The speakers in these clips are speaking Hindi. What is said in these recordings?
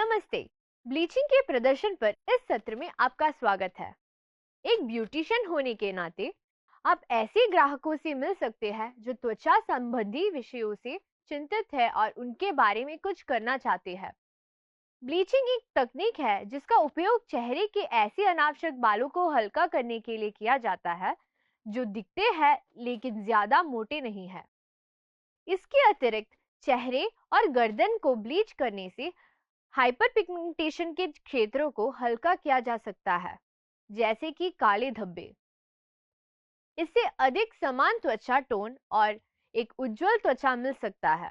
नमस्ते। ब्लीचिंग के प्रदर्शन पर इस सत्र में आपका स्वागत है। एक ब्यूटिशियन होने के नाते आप ऐसे ग्राहकों से मिल सकते हैं जो त्वचा संबंधी विषयों से चिंतित है और उनके बारे में कुछ करना चाहते हैं। ब्लीचिंग एक तकनीक है जिसका उपयोग चेहरे के ऐसे अनावश्यक बालों को हल्का करने के लिए किया जाता है जो दिखते हैं लेकिन ज्यादा मोटे नहीं है। इसके अतिरिक्त चेहरे और गर्दन को ब्लीच करने से हाइपर पिगमेंटेशन के क्षेत्रों को हल्का किया जा सकता है, जैसे कि काले धब्बे। इससे अधिक समान त्वचा टोन और एक उज्जवल त्वचा मिल सकता है।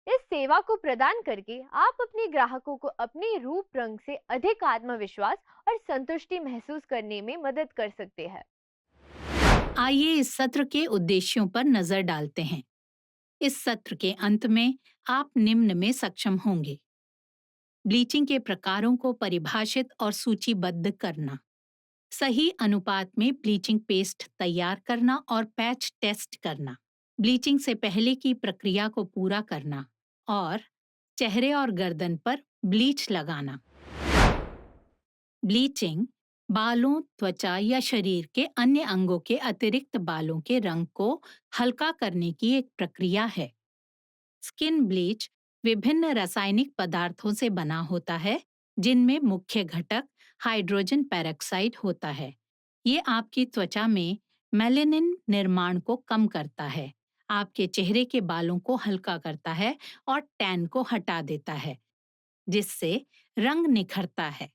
इस सेवा को प्रदान करके आप अपने ग्राहकों को अपने रूप रंग से अधिक आत्मविश्वास और संतुष्टि महसूस करने में मदद कर सकते हैं। आइए इस सत्र के उद्देश्यों पर नजर डालते हैं। इस सत्र के अंत में आप निम्न में सक्षम होंगे: ब्लीचिंग के प्रकारों को परिभाषित और सूचीबद्ध करना, सही अनुपात में ब्लीचिंग पेस्ट तैयार करना और पैच टेस्ट करना, ब्लीचिंग से पहले की प्रक्रिया को पूरा करना और चेहरे और गर्दन पर ब्लीच लगाना। ब्लीचिंग बालों, त्वचा या शरीर के अन्य अंगों के अतिरिक्त बालों के रंग को हल्का करने की एक प्रक्रिया है। स्किन ब्लीच विभिन्न रासायनिक पदार्थों से बना होता है, जिनमें मुख्य घटक हाइड्रोजन पेरोक्साइड होता है। ये आपकी त्वचा में मेलानिन निर्माण को कम करता है, आपके चेहरे के बालों को हल्का करता है और टैन को हटा देता है, जिससे रंग निखरता है।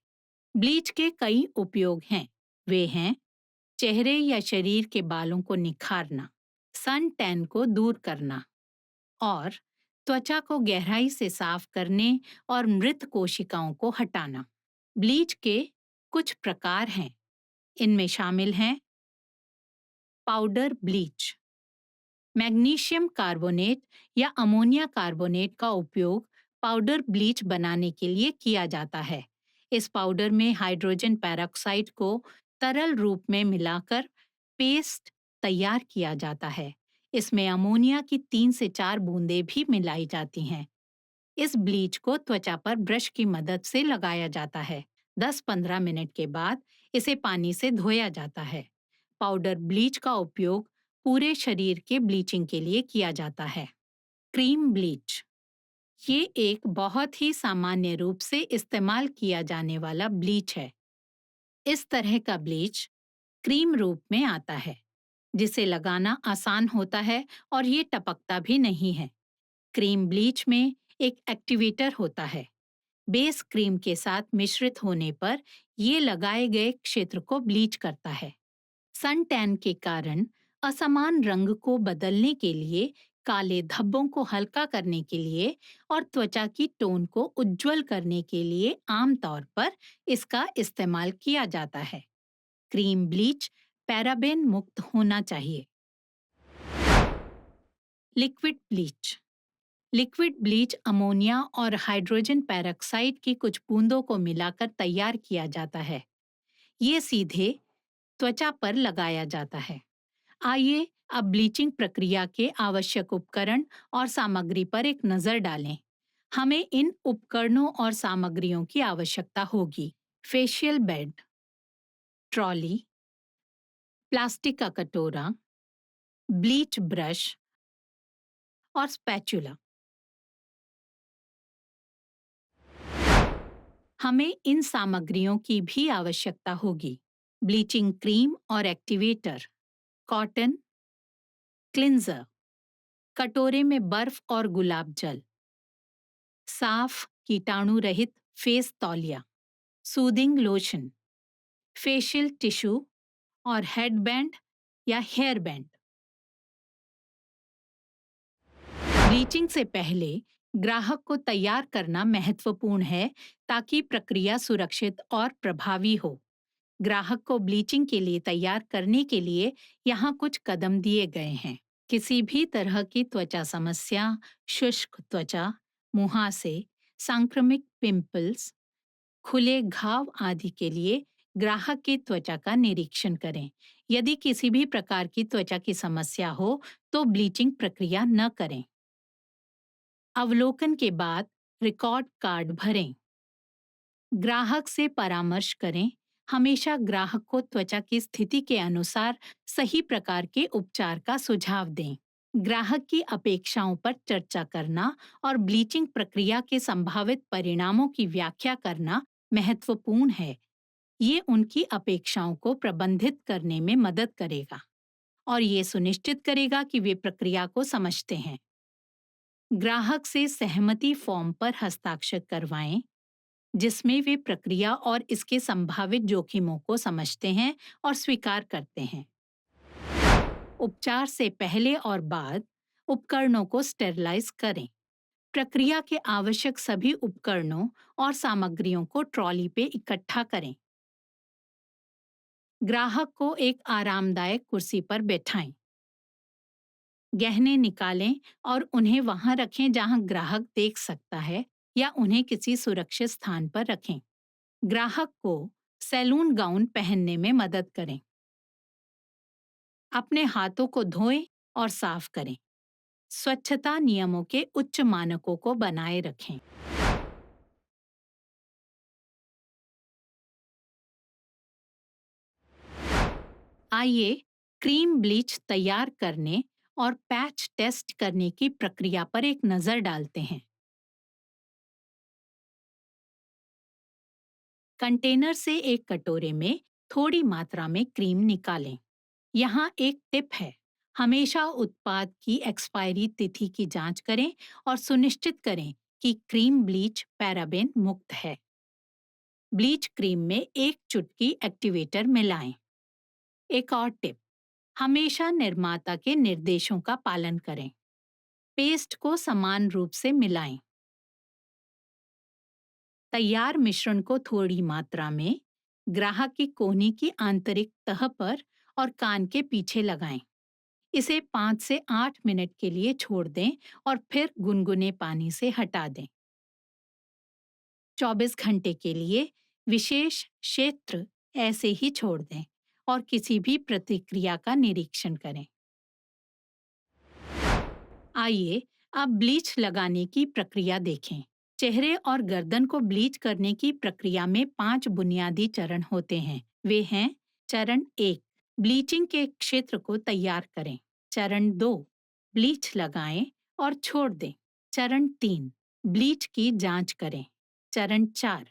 ब्लीच के कई उपयोग हैं। वे हैं: चेहरे या शरीर के बालों को निखारना, सन टैन को दूर करना और त्वचा को गहराई से साफ करने और मृत कोशिकाओं को हटाना। ब्लीच के कुछ प्रकार हैं। इनमें शामिल हैं पाउडर ब्लीच। मैग्नीशियम कार्बोनेट या अमोनिया कार्बोनेट का उपयोग पाउडर ब्लीच बनाने के लिए किया जाता है। इस पाउडर में हाइड्रोजन पेरोक्साइड को तरल रूप में मिलाकर पेस्ट तैयार किया जाता है। इसमें अमोनिया की 3 से 4 बूंदें भी मिलाई जाती हैं। इस ब्लीच को त्वचा पर ब्रश की मदद से लगाया जाता है। 10-15 मिनट के बाद इसे पानी से धोया जाता है। पाउडर ब्लीच का उपयोग पूरे शरीर के ब्लीचिंग के लिए किया जाता है। क्रीम ब्लीच ये एक बहुत ही सामान्य रूप से इस्तेमाल किया जाने वाला ब्लीच है। इस तरह का ब्लीच क्रीम रूप में आता है, जिसे लगाना आसान होता है और ये टपकता भी नहीं है। क्रीम ब्लीच में एक एक्टिवेटर होता है। बेस क्रीम के साथ मिश्रित होने पर ये लगाए गए क्षेत्र को ब्लीच करता है। सन टैन के कारण असमान रंग को बदलने के लिए, काले धब्बों को हल्का करने के लिए और त्वचा की टोन को उज्जवल करने के लिए आमतौर पर इसका इस्तेमाल किया जाता है। क्रीम ब्लीच पैराबेन मुक्त होना चाहिए। Liquid bleach liquid bleach ammonia और हाइड्रोजन पेरोक्साइड की कुछ बूंदों को मिलाकर तैयार किया जाता है। ये सीधे त्वचा पर लगाया जाता है। आइए अब ब्लीचिंग प्रक्रिया के आवश्यक उपकरण और सामग्री पर एक नजर डालें। हमें इन उपकरणों और सामग्रियों की आवश्यकता होगी: फेशियल बेड, ट्रॉली, प्लास्टिक का कटोरा, ब्लीच ब्रश और स्पैचुला। हमें इन सामग्रियों की भी आवश्यकता होगी: ब्लीचिंग क्रीम और एक्टिवेटर, कॉटन, क्लिंजर, कटोरे में बर्फ और गुलाब जल, साफ कीटाणु रहित फेस तौलिया, सूदिंग लोशन, फेशियल टिश्यू और हेडबैंड या हेयर बैंड। ब्लीचिंग से पहले ग्राहक को तैयार करना महत्वपूर्ण है, ताकि प्रक्रिया सुरक्षित और प्रभावी हो। ग्राहक को ब्लीचिंग के लिए तैयार करने के लिए यहाँ कुछ कदम दिए गए हैं। किसी भी तरह की त्वचा समस्या, शुष्क त्वचा, मुहासे, संक्रामक पिंपल्स, खुले घाव आदि के लिए ग्राहक की त्वचा का निरीक्षण करें। यदि किसी भी प्रकार की त्वचा की समस्या हो तो ब्लीचिंग प्रक्रिया न करें। अवलोकन के बाद रिकॉर्ड कार्ड भरें। ग्राहक से परामर्श करें। हमेशा ग्राहक को त्वचा की स्थिति के अनुसार सही प्रकार के उपचार का सुझाव दें। ग्राहक की अपेक्षाओं पर चर्चा करना और ब्लीचिंग प्रक्रिया के संभावित परिणामों की व्याख्या करना महत्वपूर्ण है। ये उनकी अपेक्षाओं को प्रबंधित करने में मदद करेगा और ये सुनिश्चित करेगा कि वे प्रक्रिया को समझते हैं। ग्राहक से सहमति फॉर्म पर हस्ताक्षर करवाएं, जिसमें वे प्रक्रिया और इसके संभावित जोखिमों को समझते हैं और स्वीकार करते हैं। उपचार से पहले और बाद उपकरणों को स्टेरलाइज करें। प्रक्रिया के आवश्यक सभी उपकरणों और सामग्रियों को ट्रॉली पे इकट्ठा करें। ग्राहक को एक आरामदायक कुर्सी पर बैठाएं। गहने निकालें और उन्हें वहां रखें जहां ग्राहक देख सकता है या उन्हें किसी सुरक्षित स्थान पर रखें। ग्राहक को सैलून गाउन पहनने में मदद करें। अपने हाथों को धोएं और साफ करें। स्वच्छता नियमों के उच्च मानकों को बनाए रखें। आइए क्रीम ब्लीच तैयार करने और पैच टेस्ट करने की प्रक्रिया पर एक नजर डालते हैं। कंटेनर से एक कटोरे में थोड़ी मात्रा में क्रीम निकालें। यहाँ एक टिप है, हमेशा उत्पाद की एक्सपायरी तिथि की जांच करें और सुनिश्चित करें कि क्रीम ब्लीच पैराबेन मुक्त है। ब्लीच क्रीम में एक चुटकी एक्टिवेटर मिलाएं। एक और टिप, हमेशा निर्माता के निर्देशों का पालन करें। पेस्ट को समान रूप से मिलाएं। तैयार मिश्रण को थोड़ी मात्रा में ग्राहक की कोहनी की आंतरिक तह पर और कान के पीछे लगाएं। इसे 5 से 8 मिनट के लिए छोड़ दें और फिर गुनगुने पानी से हटा दें। 24 घंटे के लिए विशेष क्षेत्र ऐसे ही छोड़ दें और किसी भी प्रतिक्रिया का निरीक्षण करें। आइए अब ब्लीच लगाने की प्रक्रिया देखें। चेहरे और गर्दन को ब्लीच करने की प्रक्रिया में 5 बुनियादी चरण होते हैं। वे हैं: चरण 1, ब्लीचिंग के क्षेत्र को तैयार करें। चरण 2, ब्लीच लगाएं और छोड़ दें। चरण 3, ब्लीच की जांच करें। चरण 4,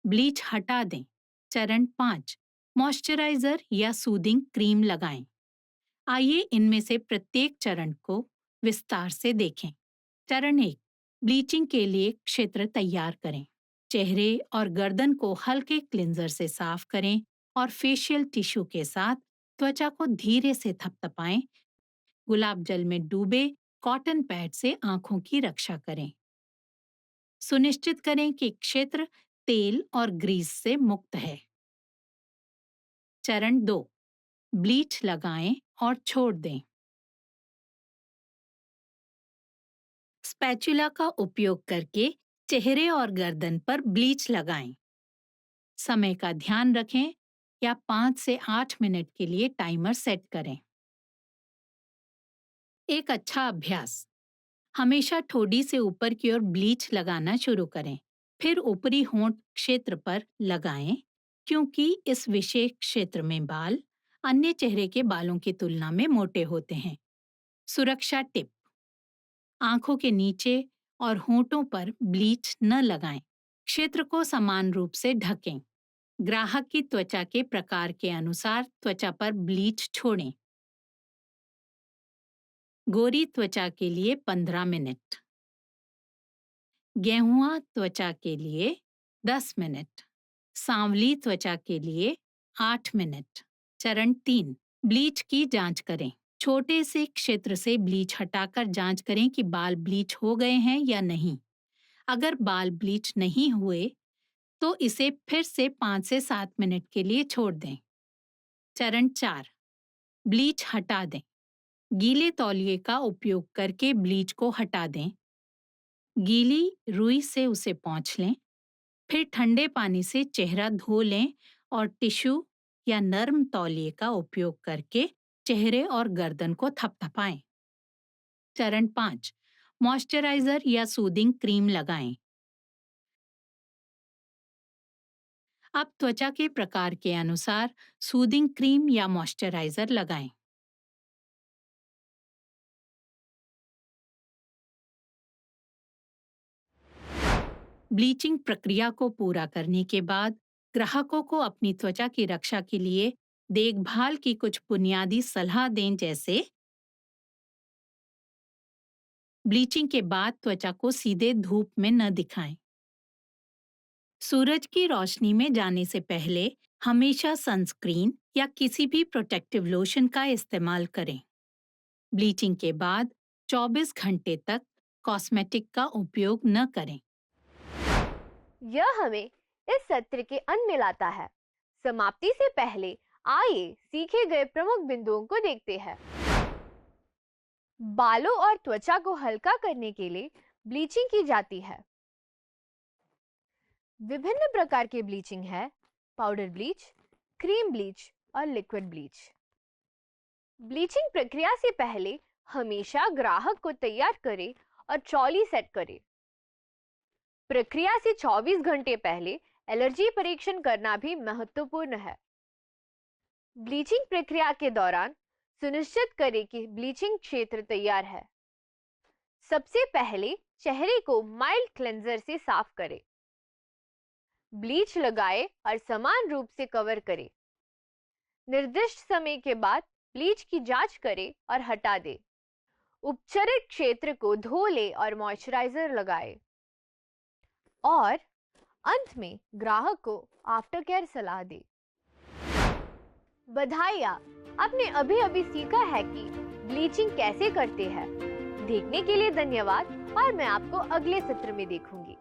ब्लीच हटा दें। चरण 5, मॉइस्चराइजर या सूदिंग क्रीम लगाएं। आइए इनमें से प्रत्येक चरण को विस्तार से देखें। चरण 1, ब्लीचिंग के लिए क्षेत्र तैयार करें। चेहरे और गर्दन को हल्के क्लिंजर से साफ करें और फेशियल टिश्यू के साथ त्वचा को धीरे से थपथपाएं। गुलाब जल में डूबे कॉटन पैड से आंखों की रक्षा करें। सुनिश्चित करें कि क्षेत्र तेल और ग्रीस से मुक्त है। चरण 2, ब्लीच लगाएं और छोड़ दें। स्पैचुला का उपयोग करके चेहरे और गर्दन पर ब्लीच लगाएं। समय का ध्यान रखें या 5 से 8 मिनट के लिए टाइमर सेट करें। एक अच्छा अभ्यास, हमेशा ठोड़ी से ऊपर की ओर ब्लीच लगाना शुरू करें, फिर ऊपरी होंठ क्षेत्र पर लगाएं, क्योंकि इस विशेष क्षेत्र में बाल अन्य चेहरे के बालों की तुलना में मोटे होते हैं। सुरक्षा टिप, आंखों के नीचे और होंठों पर ब्लीच न लगाएं। क्षेत्र को समान रूप से ढकें। ग्राहक की त्वचा के प्रकार के अनुसार त्वचा पर ब्लीच छोड़ें। गोरी त्वचा के लिए 15 मिनट, गेहुआ त्वचा के लिए 10 मिनट, सांवली त्वचा के लिए 8 मिनट। चरण 3, ब्लीच की जांच करें। छोटे से क्षेत्र से ब्लीच हटाकर जांच करें कि बाल ब्लीच हो गए हैं या नहीं। अगर बाल ब्लीच नहीं हुए तो इसे फिर से 5 से 7 मिनट के लिए छोड़ दें। चरण 4, ब्लीच हटा दें। गीले तौलिए का उपयोग करके ब्लीच को हटा दें। गीली रुई से उसे पोंछ लें, फिर ठंडे पानी से चेहरा धो लें और टिश्यू या नर्म तौलिए का उपयोग करके चेहरे और गर्दन को थपथपाएं। चरण 5, मॉइस्चराइजर या सूदिंग क्रीम लगाएं। आप त्वचा के प्रकार के अनुसार सूदिंग क्रीम या मॉइस्चराइजर लगाएं। ब्लीचिंग प्रक्रिया को पूरा करने के बाद ग्राहकों को अपनी त्वचा की रक्षा के लिए देखभाल की कुछ बुनियादी सलाह दें, जैसे ब्लीचिंग के बाद त्वचा को सीधे धूप में न दिखाएं। सूरज की रोशनी में जाने से पहले हमेशा सनस्क्रीन या किसी भी प्रोटेक्टिव लोशन का इस्तेमाल करें। ब्लीचिंग के बाद 24 घंटे तक कॉस्मेटिक का उपयोग न करें। यह हमें इस सत्र के अंत में लाता है। समाप्ति से पहले आइए सीखे गए प्रमुख बिंदुओं को देखते हैं। बालों और त्वचा को हल्का करने के लिए ब्लीचिंग की जाती है। विभिन्न प्रकार के ब्लीचिंग है: पाउडर ब्लीच, क्रीम ब्लीच और लिक्विड ब्लीच। ब्लीचिंग प्रक्रिया से पहले हमेशा ग्राहक को तैयार करें और चौली सेट करें। प्रक्रिया से 24 घंटे पहले एलर्जी परीक्षण करना भी महत्वपूर्ण है। ब्लीचिंग प्रक्रिया के दौरान सुनिश्चित करें कि ब्लीचिंग क्षेत्र तैयार है। सबसे पहले चेहरे को माइल्ड क्लेंजर से साफ करें। ब्लीच लगाएं और समान रूप से कवर करें। निर्दिष्ट समय के बाद ब्लीच की जांच करें और हटा दें। उपचारित क्षेत्र को धो लें और मॉइस्चराइजर लगाएं। और अंत में ग्राहक को आफ्टर केयर सलाह दें। बधाइयाँ, आपने अभी अभी सीखा है कि ब्लीचिंग कैसे करते हैं। देखने के लिए धन्यवाद और मैं आपको अगले सत्र में देखूंगी।